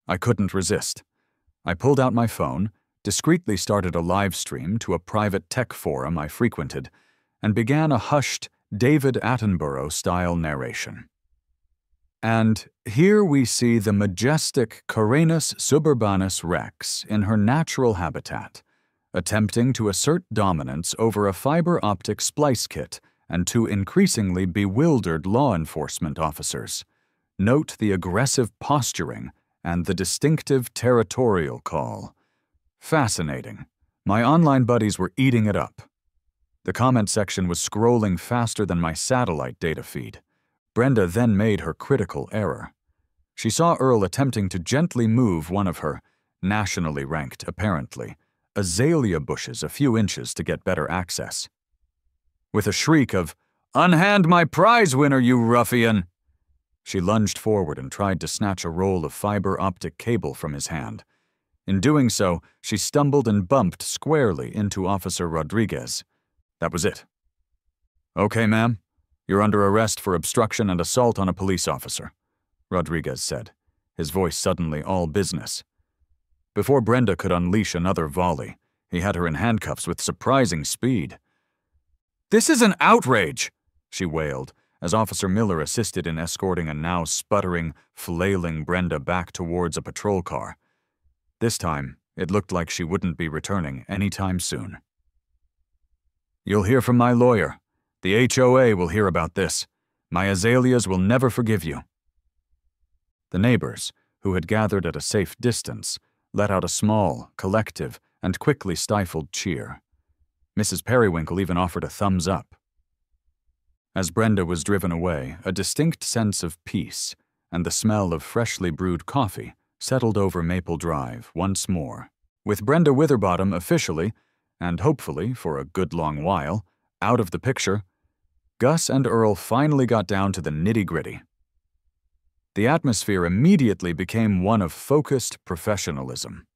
A: I couldn't resist. I pulled out my phone, discreetly started a live stream to a private tech forum I frequented, and began a hushed David Attenborough-style narration. And here we see the majestic Caranus suburbanus rex in her natural habitat, attempting to assert dominance over a fiber optic splice kit and two increasingly bewildered law enforcement officers. Note the aggressive posturing and the distinctive territorial call. Fascinating. My online buddies were eating it up. The comment section was scrolling faster than my satellite data feed. Brenda then made her critical error. She saw Earl attempting to gently move one of her, nationally ranked apparently, azalea bushes a few inches to get better access. With a shriek of, "Unhand my prize winner, you ruffian!" she lunged forward and tried to snatch a roll of fiber optic cable from his hand. In doing so, she stumbled and bumped squarely into Officer Rodriguez. That was it. "Okay, ma'am. You're under arrest for obstruction and assault on a police officer," Rodriguez said, his voice suddenly all business. Before Brenda could unleash another volley, he had her in handcuffs with surprising speed. "This is an outrage!" she wailed, as Officer Miller assisted in escorting a now sputtering, flailing Brenda back towards a patrol car. This time, It looked like she wouldn't be returning anytime soon. "You'll hear from my lawyer. The HOA will hear about this. My azaleas will never forgive you." The neighbors, who had gathered at a safe distance, let out a small, collective, and quickly stifled cheer. Mrs. Periwinkle even offered a thumbs up. As Brenda was driven away, a distinct sense of peace and the smell of freshly brewed coffee settled over Maple Drive once more. With Brenda Witherbottom officially, and hopefully for a good long while, out of the picture, Gus and Earl finally got down to the nitty-gritty. The atmosphere immediately became one of focused professionalism.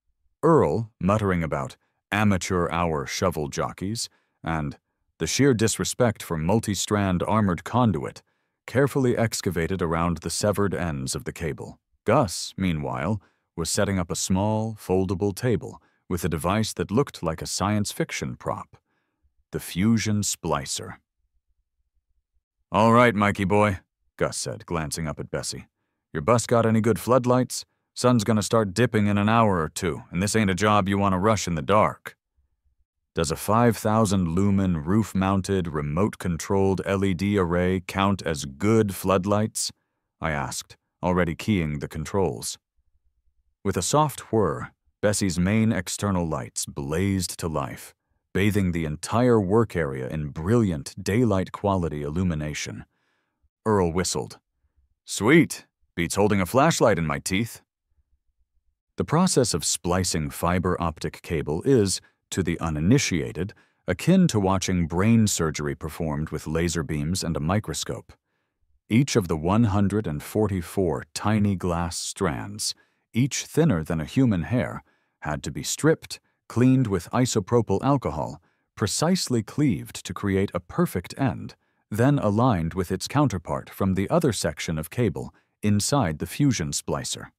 A: Earl, muttering about amateur-hour shovel jockeys and the sheer disrespect for multi-strand armored conduit, carefully excavated around the severed ends of the cable. Gus, meanwhile, was setting up a small, foldable table with a device that looked like a science fiction prop, the fusion splicer. "All right, Mikey boy," Gus said, glancing up at Bessie. "Your bus got any good floodlights? Sun's gonna start dipping in an hour or two, and this ain't a job you want to rush in the dark." "Does a 5,000-lumen, roof-mounted, remote-controlled LED array count as good floodlights?" I asked, already keying the controls. With a soft whir, Bessie's main external lights blazed to life, bathing the entire work area in brilliant daylight-quality illumination. Earl whistled. "Sweet! Beats holding a flashlight in my teeth." The process of splicing fiber optic cable is, to the uninitiated, akin to watching brain surgery performed with laser beams and a microscope. Each of the 144 tiny glass strands, each thinner than a human hair, had to be stripped, cleaned with isopropyl alcohol, precisely cleaved to create a perfect end, then aligned with its counterpart from the other section of cable inside the fusion splicer.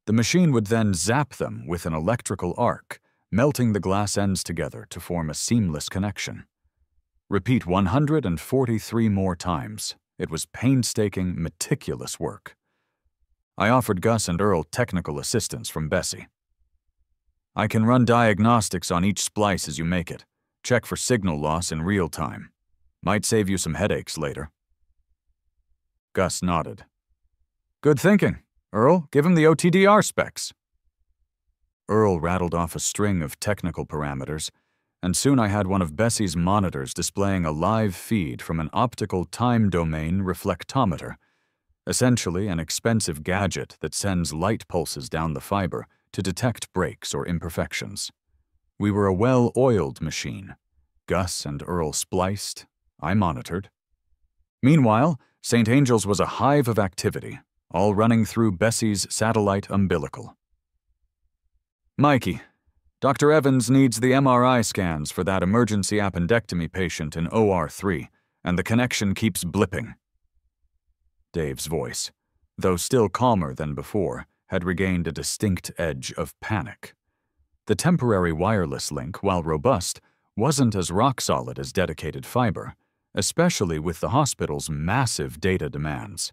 A: The machine would then zap them with an electrical arc, melting the glass ends together to form a seamless connection. Repeat 143 more times. It was painstaking, meticulous work. I offered Gus and Earl technical assistance from Bessie. "I can run diagnostics on each splice as you make it. Check for signal loss in real time. Might save you some headaches later." Gus nodded. "Good thinking. Earl, give him the OTDR specs." Earl rattled off a string of technical parameters, and soon I had one of Bessie's monitors displaying a live feed from an optical time domain reflectometer, essentially an expensive gadget that sends light pulses down the fiber to detect breaks or imperfections. We were a well-oiled machine. Gus and Earl spliced. I monitored. Meanwhile, St. Angel's was a hive of activity, all running through Bessie's satellite umbilical. "Mikey, Dr. Evans needs the MRI scans for that emergency appendectomy patient in OR3, and the connection keeps blipping." Dave's voice, though still calmer than before, had regained a distinct edge of panic. The temporary wireless link, while robust, wasn't as rock-solid as dedicated fiber, especially with the hospital's massive data demands.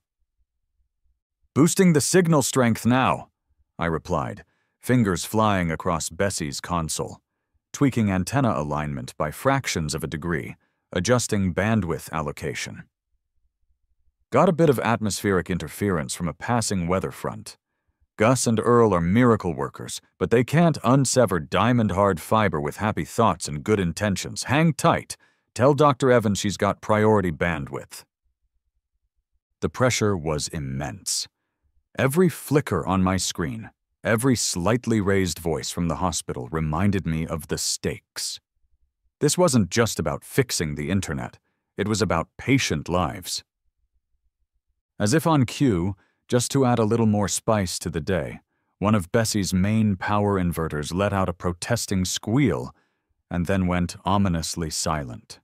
A: "Boosting the signal strength now," I replied, fingers flying across Bessie's console, tweaking antenna alignment by fractions of a degree, adjusting bandwidth allocation. "Got a bit of atmospheric interference from a passing weather front. Gus and Earl are miracle workers, but they can't unsever diamond-hard fiber with happy thoughts and good intentions. Hang tight. Tell Dr. Evans she's got priority bandwidth." The pressure was immense. Every flicker on my screen, every slightly raised voice from the hospital reminded me of the stakes. This wasn't just about fixing the internet. It was about patient lives. As if on cue, just to add a little more spice to the day, one of Bessie's main power inverters let out a protesting squeal and then went ominously silent.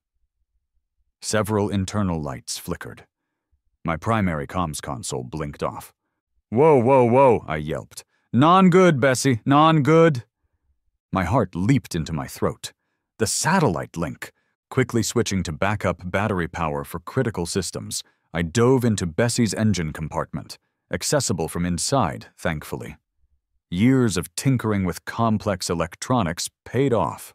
A: Several internal lights flickered. My primary comms console blinked off. "Whoa, whoa, whoa," I yelped. "Non-good, Bessie, non-good." My heart leaped into my throat. The satellite link. Quickly switching to backup battery power for critical systems, I dove into Bessie's engine compartment, accessible from inside, thankfully. Years of tinkering with complex electronics paid off.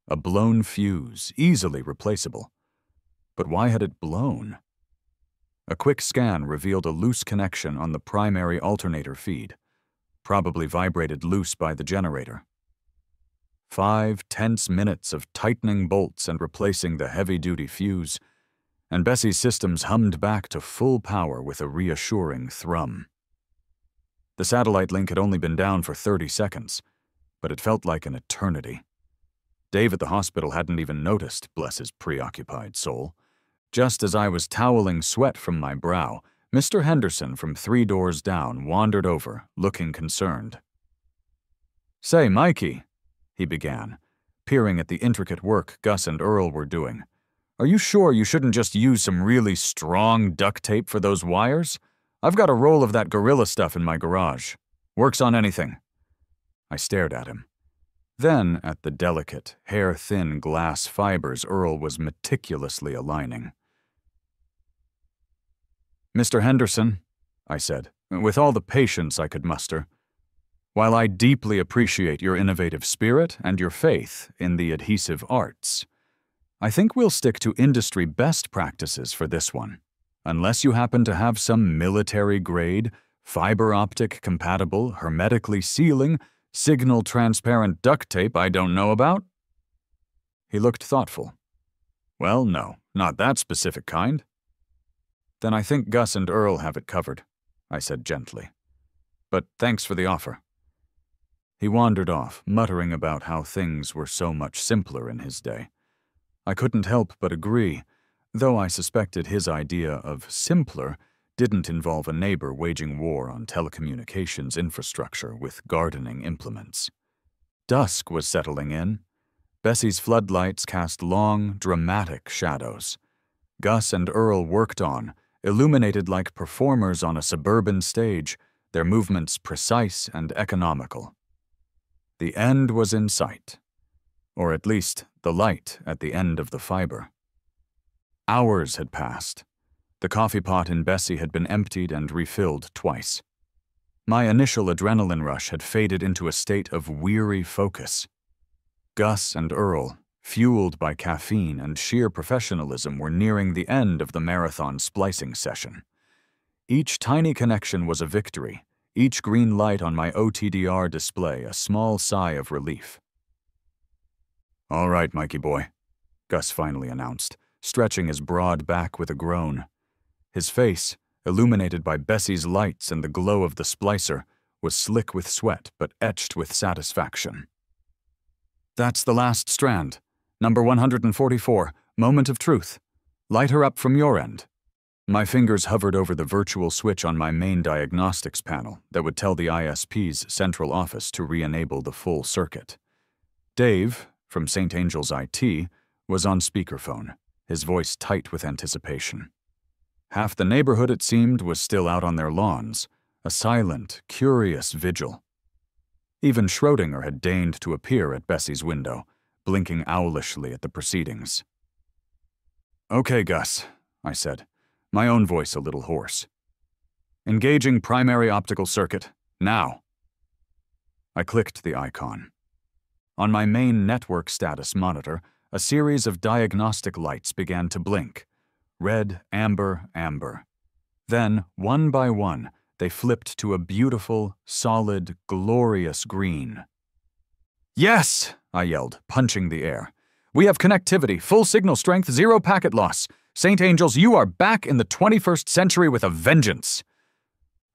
A: A blown fuse, easily replaceable. But why had it blown? A quick scan revealed a loose connection on the primary alternator feed, probably vibrated loose by the generator. 5 tense minutes of tightening bolts and replacing the heavy-duty fuse, and Bessie's systems hummed back to full power with a reassuring thrum. The satellite link had only been down for 30 seconds, but it felt like an eternity. Dave at the hospital hadn't even noticed, bless his preoccupied soul. Just as I was toweling sweat from my brow, Mr. Henderson from 3 doors down wandered over, looking concerned. "Say, Mikey," he began, peering at the intricate work Gus and Earl were doing. "Are you sure you shouldn't just use some really strong duct tape for those wires? I've got a roll of that Gorilla stuff in my garage. Works on anything." I stared at him. Then at the delicate, hair-thin glass fibers Earl was meticulously aligning. "Mr. Henderson," I said, with all the patience I could muster, "while I deeply appreciate your innovative spirit and your faith in the adhesive arts, I think we'll stick to industry best practices for this one, unless you happen to have some military-grade, fiber-optic compatible, hermetically sealing, signal-transparent duct tape I don't know about." He looked thoughtful. "Well, no, not that specific kind." "Then I think Gus and Earl have it covered," I said gently. "But thanks for the offer." He wandered off, muttering about how things were so much simpler in his day. I couldn't help but agree, though I suspected his idea of simpler didn't involve a neighbor waging war on telecommunications infrastructure with gardening implements. Dusk was settling in. Bessie's floodlights cast long, dramatic shadows. Gus and Earl worked on, illuminated like performers on a suburban stage, their movements precise and economical. The end was in sight, or at least the light at the end of the fiber. Hours had passed. The coffee pot in Bessie had been emptied and refilled twice. My initial adrenaline rush had faded into a state of weary focus. Gus and Earl, fueled by caffeine and sheer professionalism, were nearing the end of the marathon splicing session. Each tiny connection was a victory, each green light on my OTDR display a small sigh of relief. "All right, Mikey boy," Gus finally announced, stretching his broad back with a groan. His face, illuminated by Bessie's lights and the glow of the splicer, was slick with sweat but etched with satisfaction. "That's the last strand. Number 144, Moment of Truth. Light her up from your end." My fingers hovered over the virtual switch on my main diagnostics panel that would tell the ISP's central office to re-enable the full circuit. Dave, from St. Angel's IT, was on speakerphone, his voice tight with anticipation. Half the neighborhood, it seemed, was still out on their lawns, a silent, curious vigil. Even Schrödinger had deigned to appear at Bessie's window, blinking owlishly at the proceedings. "Okay, Gus," I said, my own voice a little hoarse. "Engaging primary optical circuit, now." I clicked the icon. On my main network status monitor, a series of diagnostic lights began to blink. Red, amber, amber. Then, one by one, they flipped to a beautiful, solid, glorious green. "Yes!" I yelled, punching the air. "We have connectivity, full signal strength, 0 packet loss. St. Angel's, you are back in the 21st century with a vengeance."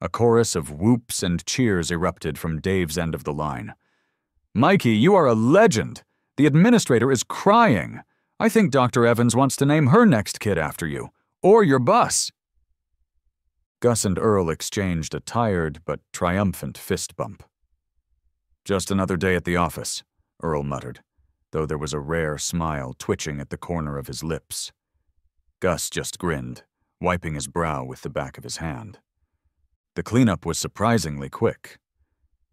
A: A chorus of whoops and cheers erupted from Dave's end of the line. "Mikey, you are a legend. The administrator is crying. I think Dr. Evans wants to name her next kid after you. Or your bus." Gus and Earl exchanged a tired but triumphant fist bump. "Just another day at the office," Earl muttered, though there was a rare smile twitching at the corner of his lips. Gus just grinned, wiping his brow with the back of his hand. The cleanup was surprisingly quick.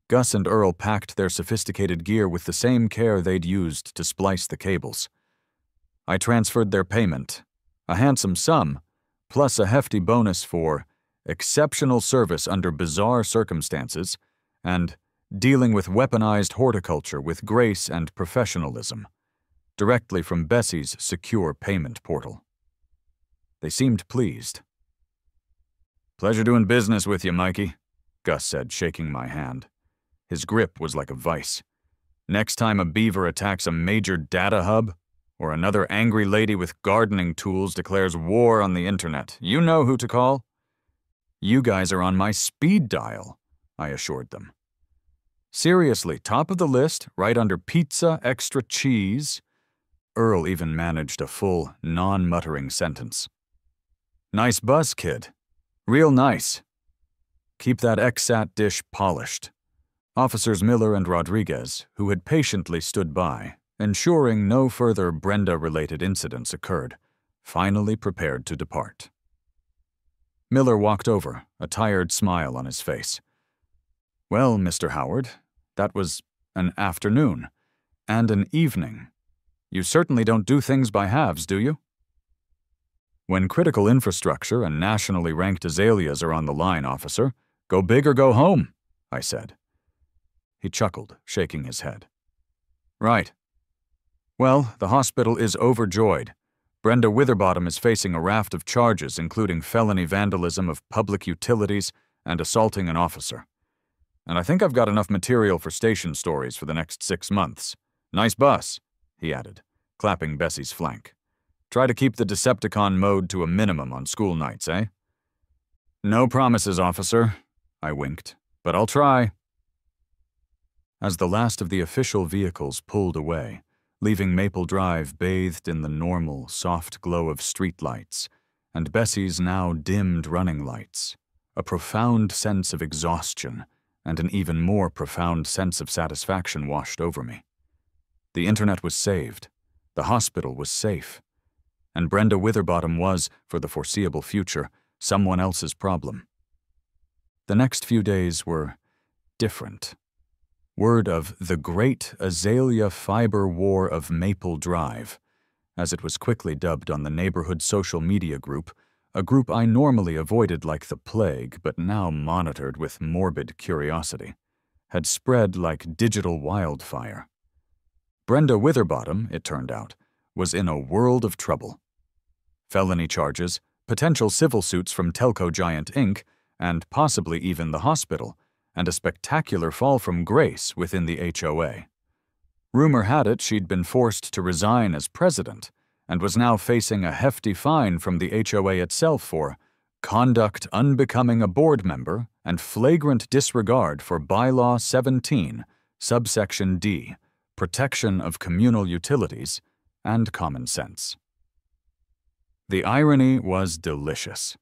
A: Gus and Earl packed their sophisticated gear with the same care they'd used to splice the cables. I transferred their payment, a handsome sum, plus a hefty bonus for exceptional service under bizarre circumstances and dealing with weaponized horticulture with grace and professionalism, directly from Bessie's secure payment portal. They seemed pleased. "Pleasure doing business with you, Mikey," Gus said, shaking my hand. His grip was like a vice. "Next time a beaver attacks a major data hub, or another angry lady with gardening tools declares war on the internet, you know who to call." "You guys are on my speed dial," I assured them. "Seriously, top of the list, right under pizza, extra cheese." Earl even managed a full, non-muttering sentence. "Nice buzz, kid. Real nice. Keep that XSAT dish polished." Officers Miller and Rodriguez, who had patiently stood by, ensuring no further Brenda-related incidents occurred, finally prepared to depart. Miller walked over, a tired smile on his face. "Well, Mr. Howard, that was an afternoon and an evening. You certainly don't do things by halves, do you?" "When critical infrastructure and nationally ranked azaleas are on the line, officer, go big or go home," I said. He chuckled, shaking his head. "Right. Well, the hospital is overjoyed. Brenda Witherbottom is facing a raft of charges, including felony vandalism of public utilities and assaulting an officer. And I think I've got enough material for station stories for the next 6 months. Nice bus," he added, clapping Bessie's flank. "Try to keep the Decepticon mode to a minimum on school nights, eh?" "No promises, officer," I winked, "but I'll try." As the last of the official vehicles pulled away, leaving Maple Drive bathed in the normal, soft glow of streetlights, and Bessie's now dimmed running lights, a profound sense of exhaustion and an even more profound sense of satisfaction washed over me. The internet was saved, the hospital was safe, and Brenda Witherbottom was, for the foreseeable future, someone else's problem. The next few days were different. Word of the Great Azalea Fiber War of Maple Drive, as it was quickly dubbed on the neighborhood social media group, a group I normally avoided like the plague but now monitored with morbid curiosity, had spread like digital wildfire. Brenda Witherbottom, it turned out, was in a world of trouble. Felony charges, potential civil suits from telco giant Inc., and possibly even the hospital, and a spectacular fall from grace within the HOA. Rumor had it she'd been forced to resign as president, and was now facing a hefty fine from the HOA itself for conduct unbecoming a board member and flagrant disregard for Bylaw 17, subsection D, protection of communal utilities, and common sense. The irony was delicious.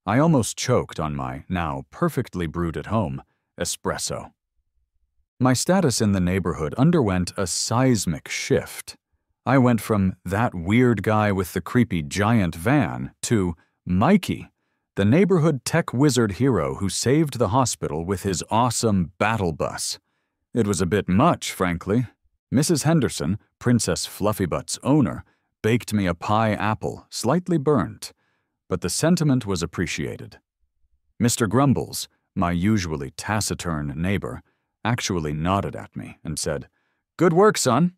A: I almost choked on my, now perfectly brewed at home, espresso. My status in the neighborhood underwent a seismic shift. I went from that weird guy with the creepy giant van to Mikey, the neighborhood tech wizard hero who saved the hospital with his awesome battle bus. It was a bit much, frankly. Mrs. Henderson, Princess Fluffybutt's owner, baked me a pie apple, slightly burnt, but the sentiment was appreciated. Mr. Grumbles, my usually taciturn neighbor, actually nodded at me and said, "Good work, son,"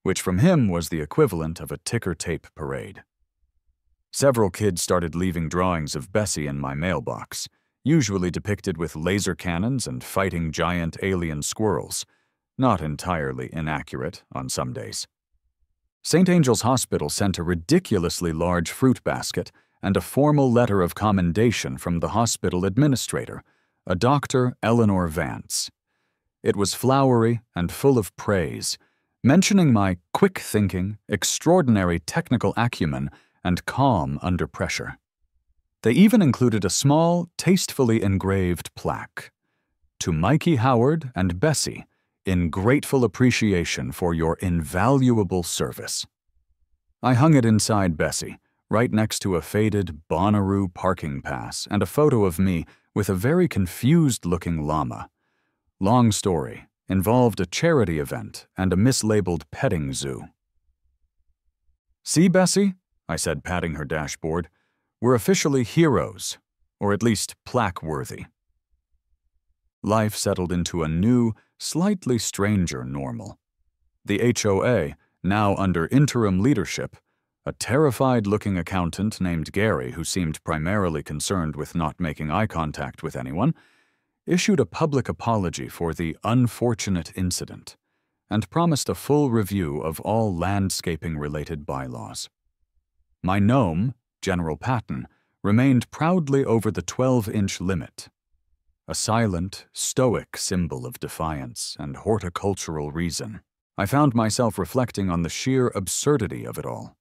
A: which from him was the equivalent of a ticker tape parade. Several kids started leaving drawings of Bessie in my mailbox, usually depicted with laser cannons and fighting giant alien squirrels, not entirely inaccurate on some days. St. Angel's Hospital sent a ridiculously large fruit basket and a formal letter of commendation from the hospital administrator, a Dr. Eleanor Vance. It was flowery and full of praise, mentioning my quick thinking, extraordinary technical acumen, and calm under pressure. They even included a small, tastefully engraved plaque. "To Mikey Howard and Bessie, in grateful appreciation for your invaluable service." I hung it inside Bessie, right next to a faded Bonnaroo parking pass and a photo of me with a very confused-looking llama. Long story, involved a charity event and a mislabeled petting zoo. "See, Bessie," I said, patting her dashboard, "we're officially heroes, or at least plaque-worthy." Life settled into a new, slightly stranger normal. The HOA, now under interim leadership, a terrified-looking accountant named Gary who seemed primarily concerned with not making eye contact with anyone, issued a public apology for the unfortunate incident and promised a full review of all landscaping-related bylaws. My gnome, General Patton, remained proudly over the 12-inch limit, a silent, stoic symbol of defiance and horticultural reason. I found myself reflecting on the sheer absurdity of it all.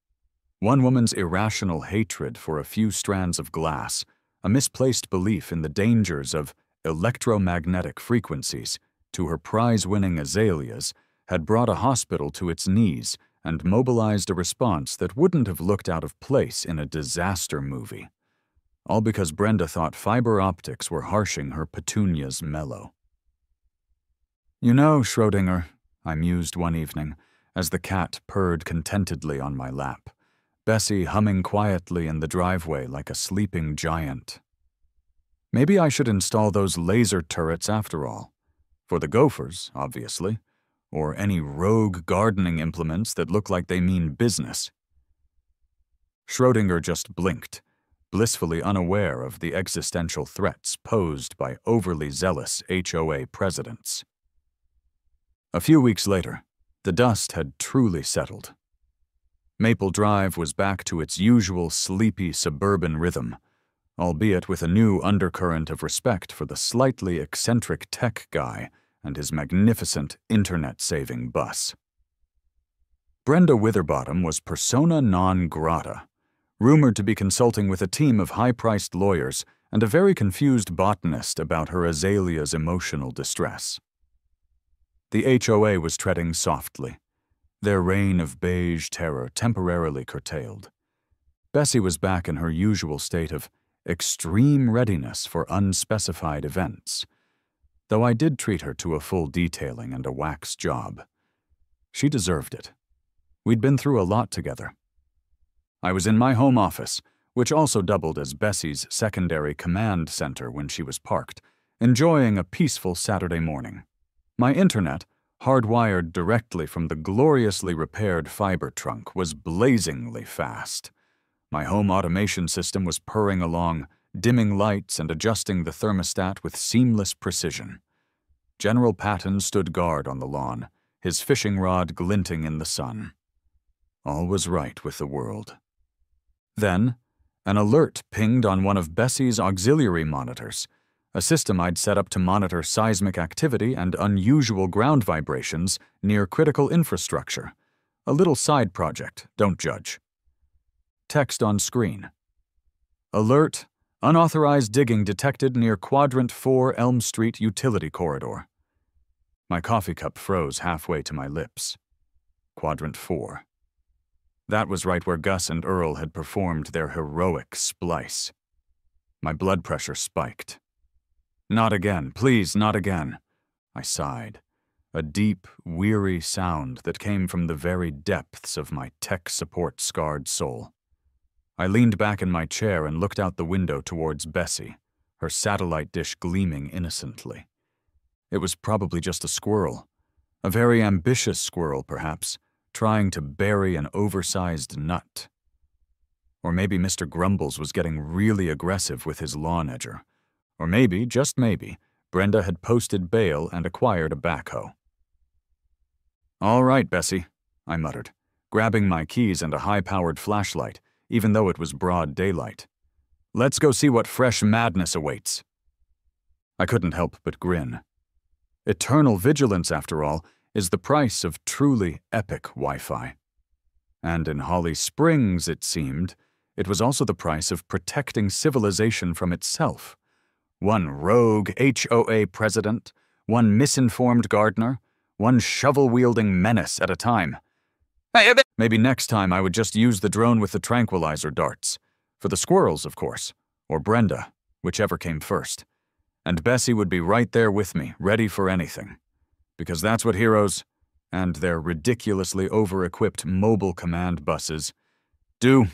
A: One woman's irrational hatred for a few strands of glass, a misplaced belief in the dangers of electromagnetic frequencies, to her prize-winning azaleas, had brought a hospital to its knees and mobilized a response that wouldn't have looked out of place in a disaster movie. All because Brenda thought fiber optics were harshing her petunias mellow. "You know, Schrödinger," I mused one evening, as the cat purred contentedly on my lap, Bessie humming quietly in the driveway like a sleeping giant. "Maybe I should install those laser turrets after all. For the gophers, obviously, or any rogue gardening implements that look like they mean business." Schrödinger just blinked, blissfully unaware of the existential threats posed by overly zealous HOA presidents. A few weeks later, the dust had truly settled. Maple Drive was back to its usual sleepy suburban rhythm, albeit with a new undercurrent of respect for the slightly eccentric tech guy and his magnificent internet-saving bus. Brenda Witherbottom was persona non grata, rumored to be consulting with a team of high-priced lawyers and a very confused botanist about her azalea's emotional distress. The HOA was treading softly, their reign of beige terror temporarily curtailed. Bessie was back in her usual state of extreme readiness for unspecified events, though I did treat her to a full detailing and a wax job. She deserved it. We'd been through a lot together. I was in my home office, which also doubled as Bessie's secondary command center when she was parked, enjoying a peaceful Saturday morning. My internet, hardwired directly from the gloriously repaired fiber trunk, was blazingly fast. My home automation system was purring along, dimming lights and adjusting the thermostat with seamless precision. General Patton stood guard on the lawn, his fishing rod glinting in the sun. All was right with the world. Then, an alert pinged on one of Bessie's auxiliary monitors, a system I'd set up to monitor seismic activity and unusual ground vibrations near critical infrastructure. A little side project, don't judge. Text on screen. Alert: unauthorized digging detected near Quadrant 4 Elm Street Utility Corridor. My coffee cup froze halfway to my lips. Quadrant 4. That was right where Gus and Earl had performed their heroic splice. My blood pressure spiked. "Not again, please, not again," I sighed, a deep, weary sound that came from the very depths of my tech support-scarred soul. I leaned back in my chair and looked out the window towards Bessie, her satellite dish gleaming innocently. It was probably just a squirrel, a very ambitious squirrel, perhaps, trying to bury an oversized nut. Or maybe Mr. Grumbles was getting really aggressive with his lawn edger. Or maybe, just maybe, Brenda had posted bail and acquired a backhoe. "All right, Bessie," I muttered, grabbing my keys and a high-powered flashlight, even though it was broad daylight. "Let's go see what fresh madness awaits." I couldn't help but grin. Eternal vigilance, after all, is the price of truly epic Wi-Fi. And in Holly Springs, it seemed, it was also the price of protecting civilization from itself. One rogue HOA president, one misinformed gardener, one shovel-wielding menace at a time. Maybe next time I would just use the drone with the tranquilizer darts. For the squirrels, of course, or Brenda, whichever came first. And Bessie would be right there with me, ready for anything. Because that's what heroes, and their ridiculously over-equipped mobile command buses, do